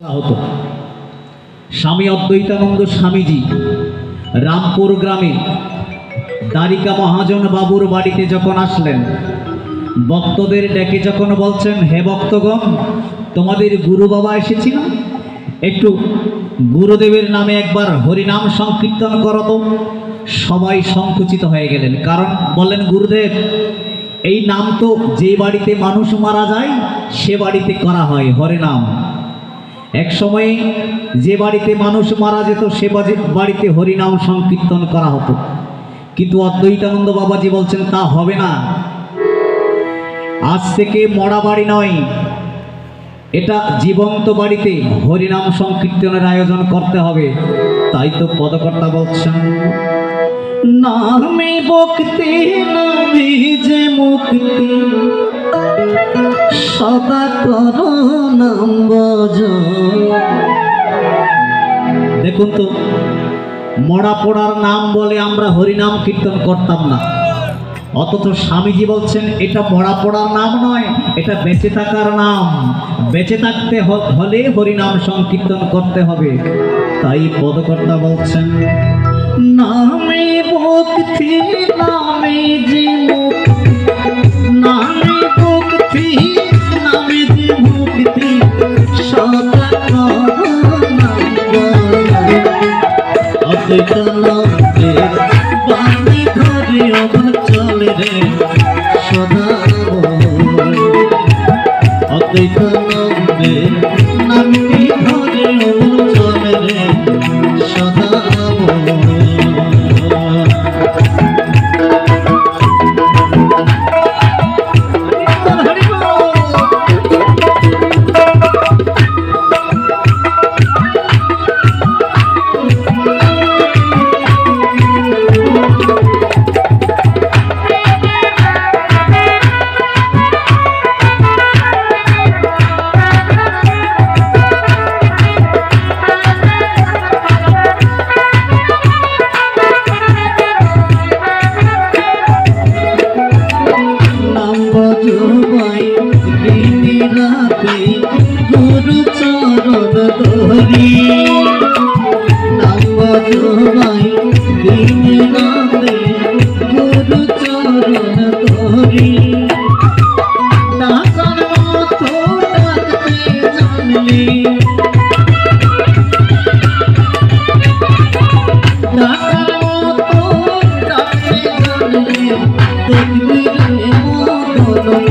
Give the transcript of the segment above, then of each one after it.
হতো। স্বামী অদ্বৈতানন্দ স্বামীজি রামপুর গ্রামে দ্বারিকা মহাজন বাবুর বাড়িতে যখন আসলেন, ভক্তদের ডেকে যখন বলছেন, হে ভক্তগণ, তোমাদের গুরু বাবা এসেছিল, একটু গুরুদেবের নামে একবার হরিনাম সংকীর্তন করো তো। সবাই সংকুচিত হয়ে গেলেন, কারণ বললেন, গুরুদেব, এই নাম তো যে বাড়িতে মানুষ মারা যায় সে বাড়িতে করা হয় হরিনাম। এক সময়ে যে বাড়িতে মানুষ মারা যেত সে বাড়িতে হরিনাম সংকীর্তন করা হতো। কিন্তু অদ্বৈতানন্দ বাবাজি বলছেন, তা হবে না। আজ থেকে মরা বাড়ি নয়, এটা জীবন্ত বাড়িতে হরিনাম সংকীর্তনের আয়োজন করতে হবে। তাই তো পদকর্তা বলছেন, নামে ভক্তি নামে যে মুক্তি, সদা করো নাম ভজন। দেখুন তো, মরা পড়ার নাম বলে আমরা হরিনাম কীর্তন করতাম না, অথচ স্বামীজি বলছেন এটা মরা পড়ার নাম নয়, এটা বেঁচে থাকার নাম। বেঁচে থাকতে হলে হরিনাম সংকীর্তন করতে হবে। তাই পদকর্তা বলছেন, নামে ভক্তি নামে যে মুক্তি, নামে ভক্তি নামে যে মুক্তি, সদা করো নাম ভজন। অদ্বৈতানন্দের বাণী ধরে অমর চলে রে সদা। অদ্বৈতানন্দের নামটি ধরে অমর চলে রে সদা। গুরু চরণ ধরি নাম জবাই দিন রাতে, গুরু চরণ ধরি। ডাকার মতো ডাকতে জানলে, ডাকার মতো ডাকতে জানলে, দেখবি রে মদন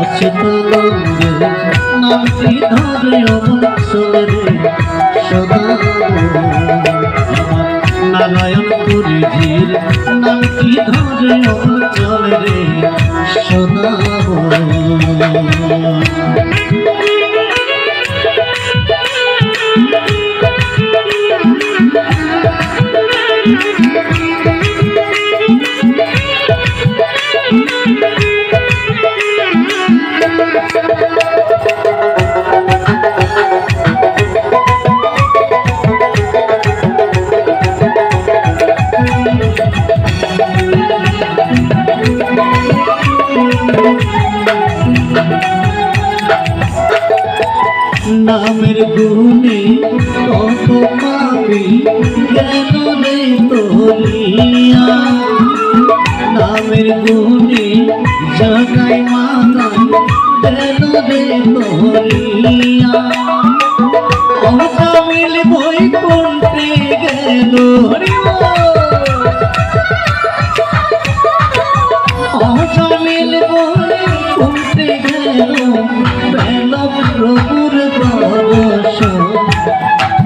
অচ্যুতানন্দের নামটি ধরে অমর চলে রে সদা। নারায়ণ পুরীর নামটি ধরে অমর চলে রে সদা। নামের গুণে কত পাপি গেল রে তোলিয়া, নামের গুণে জাগায় মাগায় গেল রে তোলিয়া। অকামিল বৈকুণ্ঠে গেল, অকামিল বৈকুণ্ঠে গেল, পেল প্রভুর দর্শন।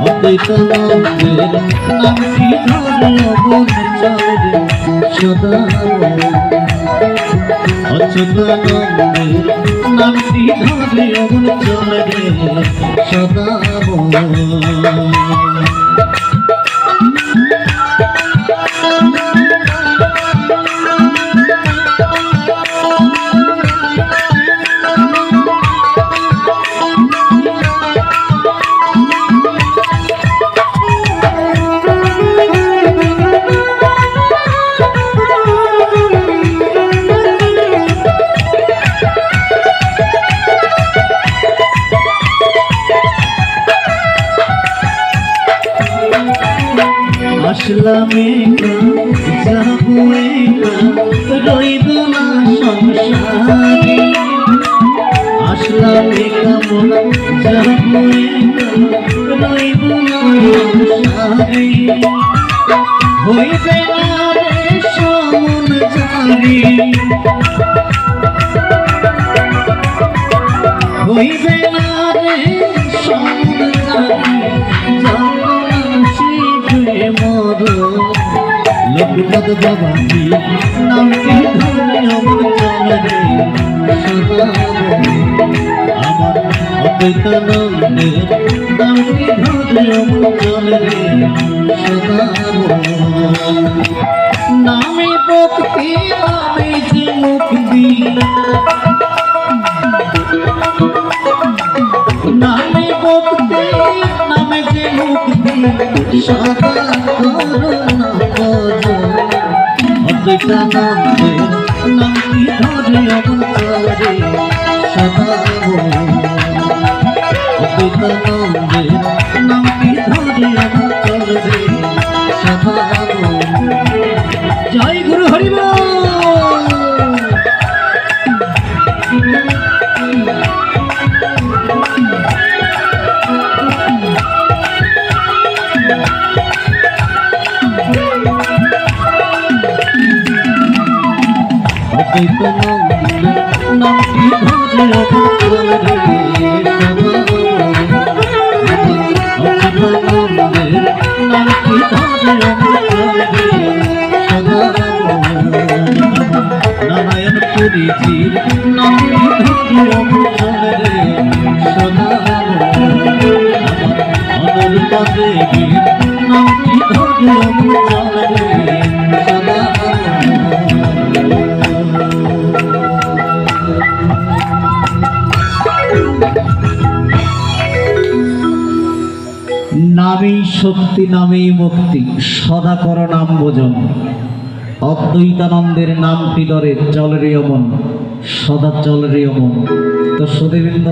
অদ্বৈতানন্দের নামটি ধরে অমর চলে রে সদা। অচ্যুতানন্দের নামটি ধরে অমর চলে রে সদা। আসলাম একা যাবো একা রইব না সংসারে আসলাম একা মন যাবো একা রইব না সংসারে হইবে না রে সমন জানি হইবে না রে সমন জানি লোকনাথ বাবাজি নামটি ধরে আমার চলে সদা আমার অদ্বৈতানন্দের নামটি ধরে আমার চলে সদা নামে ভক্তি নামে যে মুক্তি নামে ভক্তি নামে যে মুক্তি সদা করুণা অদ্বৈতানন্দের নামটি ধরে অবতারে সদা অদ্বৈতানন্দের নামটি ধরে অবতারে সদা জয় গুরু হরি বল। নামটি ধরে নামটি ধরে নারায়ণ পুরীজির নামটি ধরে সদা অনুরূপা দেবীর নামটি ধরে সদা নামেই শক্তি নামেই মুক্তি সদা কর নাম ভোজন অদ্বৈতানন্দের নামটি ধরে চলে অমন সদা চলে অমন। তো সুধীবৃন্দ,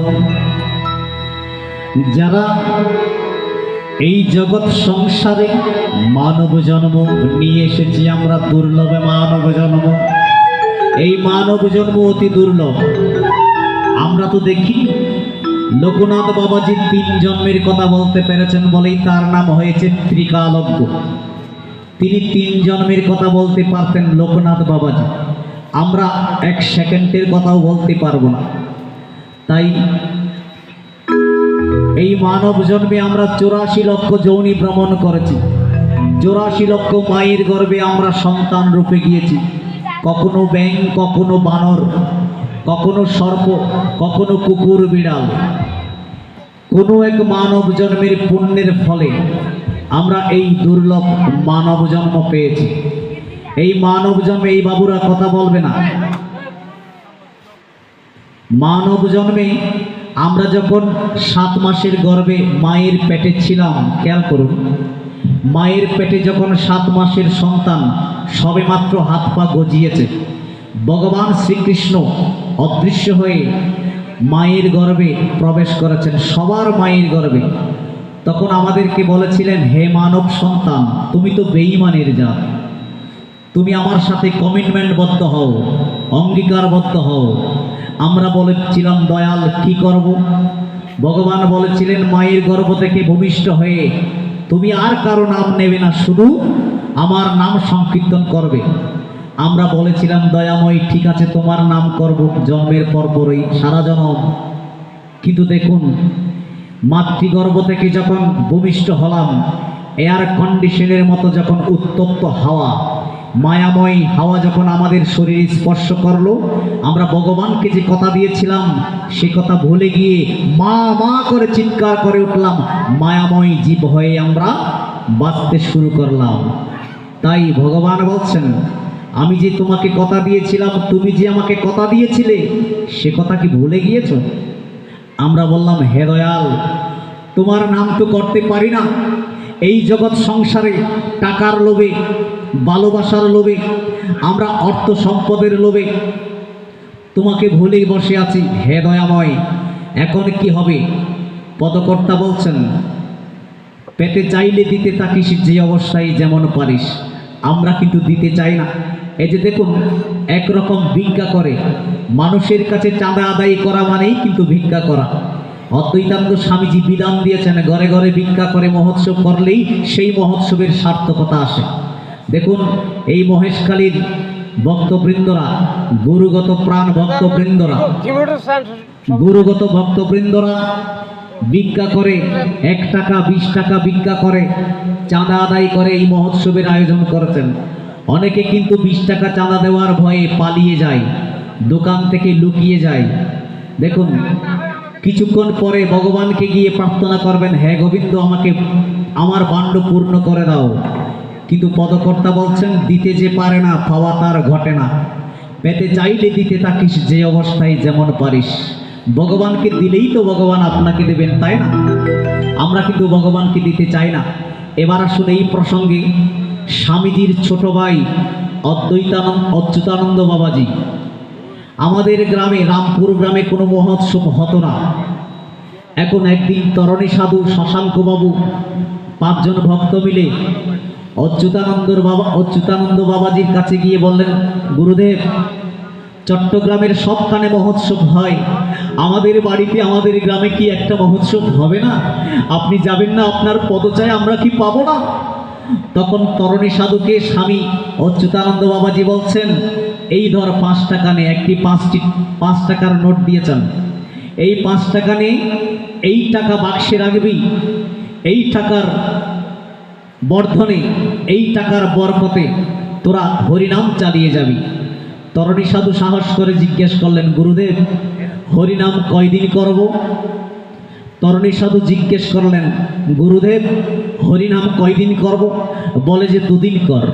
যারা এই জগৎ সংসারে মানব জন্ম নিয়ে এসেছি আমরা, দুর্লভে মানব জন্ম, এই মানব জন্ম অতি দুর্লভ। আমরা তো দেখি লোকনাথ বাবাজি 3 জন্মের কথা বলতে পেরেছেন বলেই তার নাম হয়েছে ত্রিকালজ্ঞ। তিনি 3 জন্মের কথা বলতে পারতেন লোকনাথ বাবাজি, আমরা 1 সেকেন্ডের কথাও বলতে পারবো না। তাই এই মানব জন্মে আমরা 84 লক্ষ যৌনি ভ্রমণ করেছি, 84 লক্ষ মায়ের গর্ভে আমরা সন্তান রূপে গিয়েছি। কখনো ব্যাঙ, কখনো বানর, কখনো সর্প, কখনো কুকুর বিড়াল। কোনো এক মানব জন্মের পুণ্যের ফলে আমরা এই দুর্লভ মানব জন্ম পেয়েছি। এই মানব জন্মে এই বাবুরা কথা বলবে না। মানব জন্মে আমরা যখন 7 মাসের গর্ভে মায়ের পেটে ছিলাম, খেয়াল করুন, মায়ের পেটে যখন 7 মাসের সন্তান সবে মাত্র হাত পা গজিয়েছে, ভগবান শ্রীকৃষ্ণ অদৃশ্য হয়ে মায়ের গর্ভে প্রবেশ করেছেন, সবার মায়ের গর্ভে। তখন আমাদেরকে বলেছিলেন, হে মানব সন্তান, তুমি তো বেঈমানের জাত, তুমি আমার সাথে কমিটমেন্টবদ্ধ হও, অঙ্গীকারবদ্ধ হও। আমরা বলেছিলাম, দয়াল কি করব? ভগবান বলেছিলেন, মায়ের গর্ভ থেকে ভূমিষ্ঠ হয়ে তুমি আর কারো নাম নেবে না, শুধু আমার নাম সংকীর্তন করবে। আমরা বলেছিলাম, দয়াময় ঠিক আছে, তোমার নাম করব জন্মের পরপরই সারা জন্ম। কিন্তু দেখুন, মাতৃগর্ভ থেকে যখন ভূমিষ্ঠ হলাম, এয়ার কন্ডিশনের মতো যখন উত্তপ্ত হাওয়া, মায়াময় হাওয়া যখন আমাদের শরীর স্পর্শ করলো, আমরা ভগবানকে যে কথা দিয়েছিলাম সে কথা ভুলে গিয়ে মা মা করে চিৎকার করে উঠলাম, মায়াময় জীব হয়ে আমরা বাঁচতে শুরু করলাম। তাই ভগবান বলছেন, আমি যে তোমাকে কথা দিয়েছিলাম, তুমি যে আমাকে কথা দিয়েছিলে, সে কথা কি ভুলে গিয়েছো? আমরা বললাম, হে দয়াল, তোমার নাম তো করতে পারি না। এই জগৎ সংসারে টাকার লোভে, ভালোবাসার লোভে, আমরা অর্থ সম্পদের লোভে তোমাকে ভুলেই বসে আছি। হে দয়াময়, এখন কি হবে? পদকর্তা বলছেন, পেতে চাইলে দিতে থাকিস যে অবস্থায় যেমন পারিস। আমরা কিন্তু দিতে চাই না। এই যে দেখুন, একরকম ভিক্ষা করে, মানুষের কাছে চাঁদা আদায় করা মানেই কিন্তু ভিক্ষা করা। অদ্বৈতানন্দ স্বামীজি বিধান দিয়েছেন, ঘরে ঘরে ভিক্ষা করে মহোৎসব করলেই সেই মহোৎসবের সার্থকতা আসে। দেখুন, এই মহেশখালীর ভক্তবৃন্দরা, গুরুগত প্রাণ ভক্তবৃন্দরা, গুরুগত ভক্তবৃন্দরা ভিক্ষা করে, 1 টাকা 20 টাকা ভিক্ষা করে, চাঁদা আদায় করে এই মহোৎসবের আয়োজন করেছেন। অনেকে কিন্তু 20 টাকা চাঁদা দেওয়ার ভয়ে পালিয়ে যায়, দোকান থেকে লুকিয়ে যায়। দেখুন, কিছুক্ষণ পরে ভগবানকে গিয়ে প্রার্থনা করবেন, হে গোবিন্দ, আমাকে আমার বাণ্ড পূর্ণ করে দাও। কিন্তু পদকর্তা বলছেন, দিতে যে পারে না পাওয়া তার ঘটে না। পেতে চাইলে দিতে থাকিস যে অবস্থায় যেমন পারিস। ভগবানকে দিলেই তো ভগবান আপনাকে দেবেন, তাই না? আমরা কিন্তু ভগবানকে দিতে চাই না। এবার আসুন এই প্রসঙ্গে স্বামীজির ছোট ভাই অচ্যুতানন্দ বাবাজি। আমাদের গ্রামে, রামপুর গ্রামে কোনো মহোৎসব হতো না। এখন একদিন তরণী সাধু, শশাঙ্ক বাবু, 5 জন ভক্ত মিলে অচ্যুতানন্দ বাবাজির কাছে গিয়ে বললেন, গুরুদেব, চট্টগ্রামের সবখানে মহোৎসব হয়, আমাদের বাড়িতে, আমাদের গ্রামে কি একটা মহোৎসব হবে না? আপনি যাবেন না? আপনার পদচায় আমরা কি পাবো না? তখন তরণী সাধুকে স্বামী অচ্যুতানন্দ বাবাজি বলছেন, এই ধর 5 টাকা নে। একটি 5 টাকার নোট দিয়েছেন। এই 5 টাকা নে, এই টাকা বাক্সে রাখবি, এই টাকার বর্ধনে, এই টাকার বরকতে তোরা হরিনাম চালিয়ে যাবি। তরণী সাধু সাহস করে জিজ্ঞেস করলেন, গুরুদেব, হরিনাম কয়দিন করব? তরণী সাধু জিজ্ঞেস করলেন, গুরুদেব, হরিনাম কয়দিন করব? বলে যে 2 দিন কর।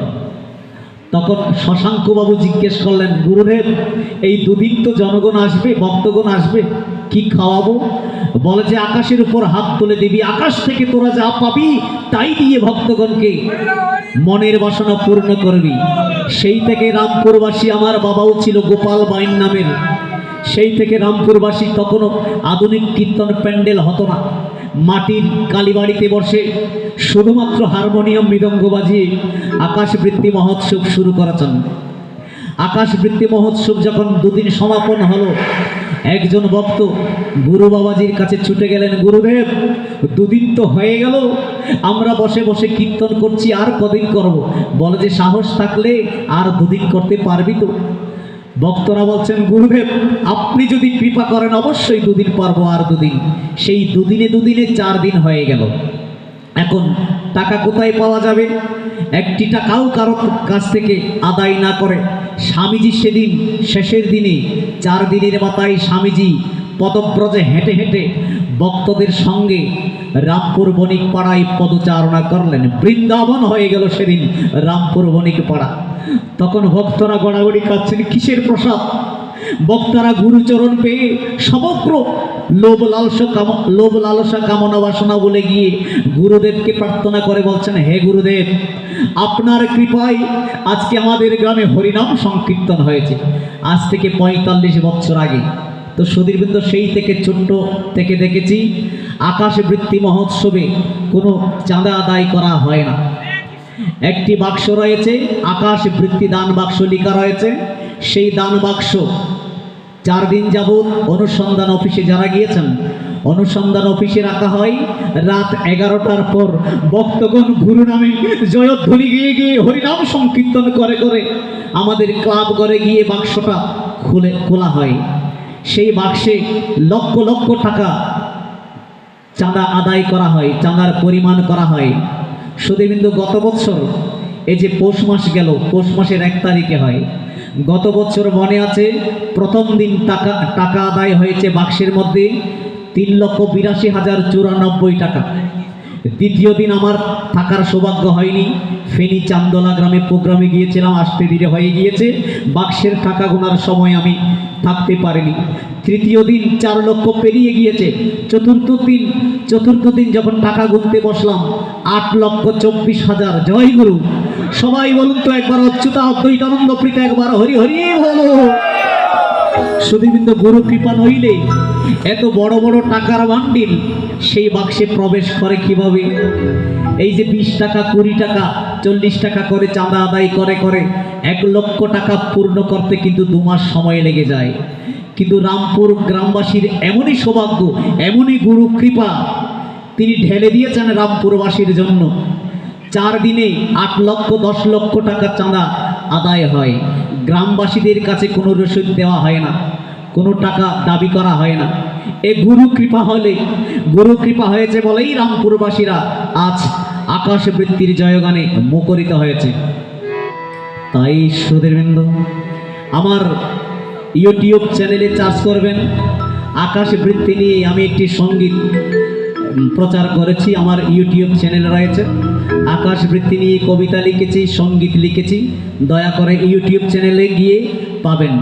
তখন শশাঙ্ক বাবু জিজ্ঞেস করলেন, গুরুদেব, এই 2 দিন তো জনগণ আসবে, ভক্তগণ আসবে, কি খাওয়াবো? বলে যে আকাশের উপর হাত তুলে দিবি, আকাশ থেকে তোরা যা পাবি তাই দিয়ে ভক্তগণকে মনের বাসনা পূর্ণ করবি। সেই থেকে রামপুরবাসী, আমার বাবাও ছিল গোপাল বাইন নামের, সেই থেকে রামপুরবাসী, তখনও আধুনিক কীর্তন প্যান্ডেল হতো না, মাটির কালীবাড়িতে বসে শুধুমাত্র হারমোনিয়াম মৃদঙ্গ বাজিয়ে আকাশবৃত্তি মহোৎসব শুরু করেছেন। আকাশবৃত্তি মহোৎসব যখন 2 দিন সমাপন হলো, একজন ভক্ত গুরু বাবাজির কাছে ছুটে গেলেন, গুরুদেব, 2 দিন তো হয়ে গেল, আমরা বসে বসে কীর্তন করছি, আর কদিন করব? বলে যে সাহস থাকলে আর 2 দিন করতে পারবি তো? ভক্তরা বলছেন, গুরুদেব, আপনি যদি কৃপা করেন অবশ্যই 2 দিন পারবো, আর 2 দিন। সেই 2 দিনে 4 দিন হয়ে গেল। এখন টাকা কোথায় পাওয়া যাবে? একটি টাকাও কারো কাছ থেকে আদায় না করে স্বামীজি সেদিন শেষের দিনে, 4 দিনের মাথায় স্বামীজি পদব্রজে হেঁটে হেঁটে ভক্তদের সঙ্গে রামপুর বণিক পাড়ায় পদচারণা করলেন। বৃন্দাবন হয়ে গেল সেদিন রামপুর বণিক পাড়া। তখন ভক্তরা গড়াগড়ি কাঁদছেন, কিসের প্রসাদ? বক্তারা গুরুচরণ পেয়ে সমগ্র লোভ লালসা কামনা বাসনা বলে গিয়ে গুরুদেবকে প্রার্থনা করে বলছেন, হে গুরুদেব, আপনার কৃপায় আজকে আমাদের গ্রামে হরিনাম সংকীর্তন হয়েছে, আজ থেকে 45 বছর আগে। তো সুধীরবৃন্দ, সেই থেকে ছোট্ট থেকে দেখেছি আকাশবৃত্তি মহোৎসবে কোনো চাঁদা আদায় করা হয় না। একটি বাক্স রয়েছে, আকাশবৃত্তি দান বাক্স লেখা রয়েছে। সেই দান বাক্স 4 দিন যাবৎ অনুসন্ধান অফিসে যারা গিয়েছেন, অনুসন্ধান অফিসে রাখা হয়। রাত 11টার পর ভক্তগণ গুরু নামে জয়ধ্বনি গিয়ে গিয়ে হরিনাম সংকীর্তন করে করে আমাদের ক্লাব ঘরে গিয়ে বাক্সটা খোলা হয়। সেই বাক্সে লক্ষ লক্ষ টাকা চাঁদা আদায় করা হয়, চাঁদার পরিমাণ করা হয়। সুধীবৃন্দ, গত বছর এই যে পৌষ মাস গেল, পৌষ মাসের 1 তারিখে হয়, গত বছর মনে আছে, প্রথম দিন টাকা আদায় হয়েছে বাক্সের মধ্যে 3,82,094 টাকা। দ্বিতীয় দিন আমার থাকার সৌভাগ্য হয়নি, ফেনী চান্দলা গ্রামে প্রোগ্রামে গিয়েছিলাম, আসতে দেরি হয়ে গিয়েছে, বাক্সের টাকা গোনার সময় আমি থাকতে পারিনি। তৃতীয় দিন 4 লক্ষ পেরিয়ে গিয়েছে। চতুর্থ দিন যখন টাকা গুনতে বসলাম, 8,24,000। জয় গুরু! সবাই বলুন তো একবার, অচ্যুতা অদ্বৈতানন্দ প্রীত একবার হরি হরি বলো। শুধুবিন্দু গুরু কৃপা নইলে এত বড় বড় টাকার বান্ডিল সেই বাক্সে প্রবেশ করে কিভাবে? এই যে 20 টাকা, 20 টাকা, 40 টাকা করে চাঁদা আদায় করে 1 লক্ষ টাকা পূর্ণ করতে কিন্তু 2 মাস সময় লেগে যায়। কিন্তু রামপুর গ্রামবাসীর এমনই সৌভাগ্য, এমনই গুরু কৃপা, তিনি ঢেলে দিয়েছেন রামপুরবাসীর জন্য। 4 দিনে 8 লক্ষ 10 লক্ষ টাকা চাঁদা আদায় হয়। গ্রামবাসীদের কাছে কোনো রসিদ দেওয়া হয় না, কোনো টাকা দাবি করা হয় না। এ গুরু কৃপা হলে, গুরু কৃপা হয়েছে বলেই রামপুরবাসীরা আজ আকাশ বৃত্তির জয়গানে মুখরিত হয়েছে। তাই শ্রোতাবৃন্দ, আমার ইউটিউব চ্যানেলে চার্জ করবেন আকাশ বৃত্তি নিয়ে আমি একটি সঙ্গীত প্রচার করেছি। আমার ইউটিউব চ্যানেল রয়েছে, আকাশ বৃত্তি নিয়ে কবিতা লিখেছি, সঙ্গীত লিখেছি। দয়া করে ইউটিউব চ্যানেলে গিয়ে পাবেন।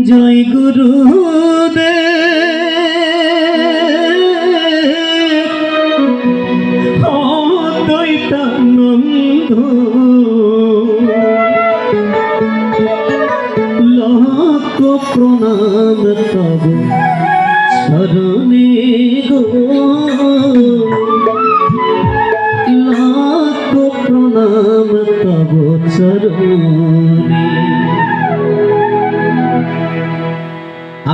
জয় গুরুদেব অদ্বৈতানন্দ, লাখ প্রণাম তব চরণে গো, লাখ প্রণাম তব চরণে।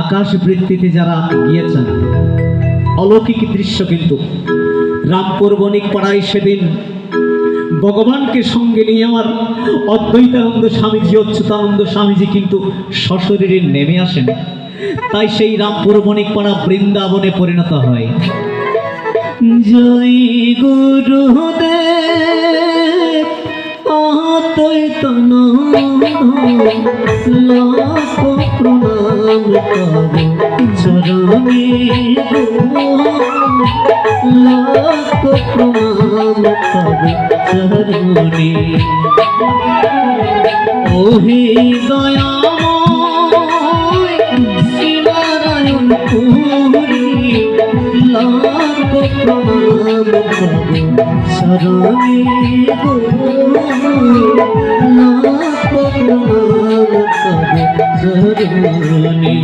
আকাশ বৃত্তিতে যারা গিয়েছেন, অলৌকিক দৃশ্য কিন্তু রামপুর বণিক পাড়ায় সেদিন ভগবানকে সঙ্গে নিয়ে আমার অদ্বৈতানন্দ স্বামীজি, অচ্যুতানন্দ স্বামীজি কিন্তু সশরীরে নেমে আসেন। তাই সেই রামপুর বণিক পাড়া বৃন্দাবনে পরিণত হয়। জয় গুরুদেব অদ্বৈতানন্দ, লাখ প্রণাম তব চরণে গো, লাখ প্রণাম তব চরণে। ওহে দয়াময় শিবনারায়ণ পুরী, লাখ প্রণাম তব চরণে গো, লাখ প্রণাম তব চরণে।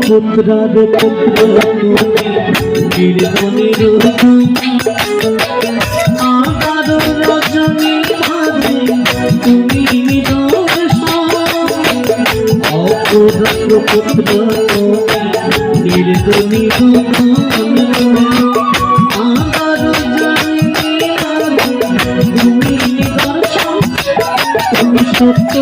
পুত্রার পুত্র তুমি নির্মণের আবার রজনী মাঝে তুমি নিদর্শন। অপুত্র পুত্র তুমি নির্মণের আবার রজনী মাঝে তুমি নিদর্শন। তুমি সত্য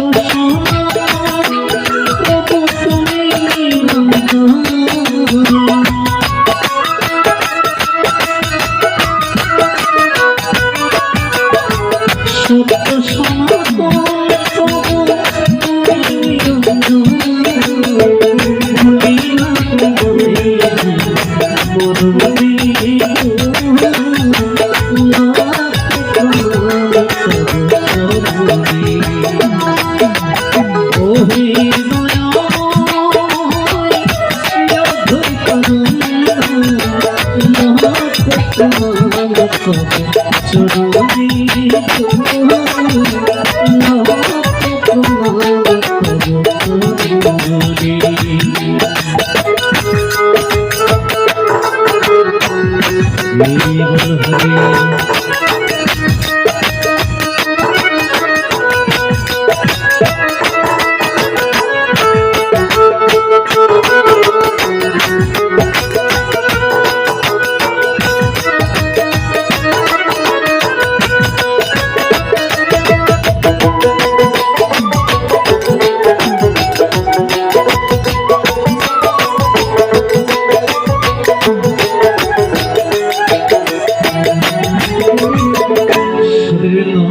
সুধীবৃন্দ,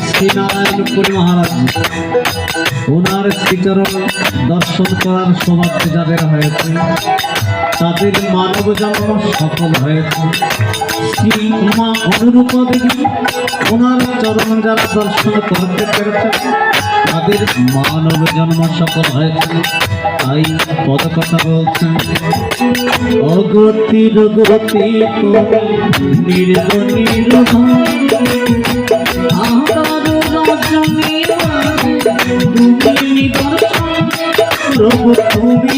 শ্রীনারায়ণপুরী মহারাজ ওনার শ্রীচরণ দর্শন করার সৌভাগ্য যাদের হয়েছে তাদের মানব জন্ম সফল হয়েছে। শ্রী উমা অনুরূপা দেবী ওনার চরণ যারা দর্শন করতে পেরেছে তাদের মানব জন্ম সফল হয়েছে। তাই পদকথা বলছেন, অগতির গতি তুমি নির্গণীর প্রভু তুমি তুমি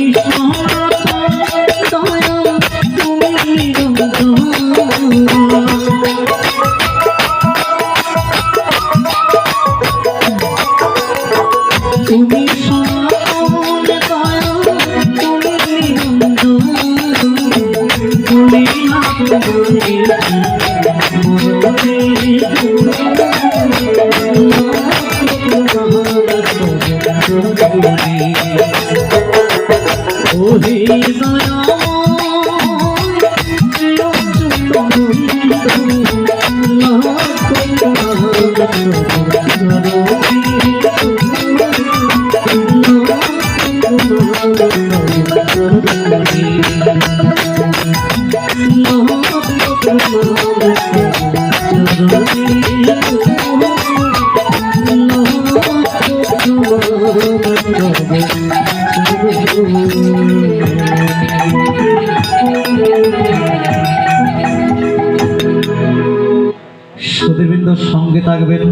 সুধীবৃন্দ সঙ্গে থাকবেন।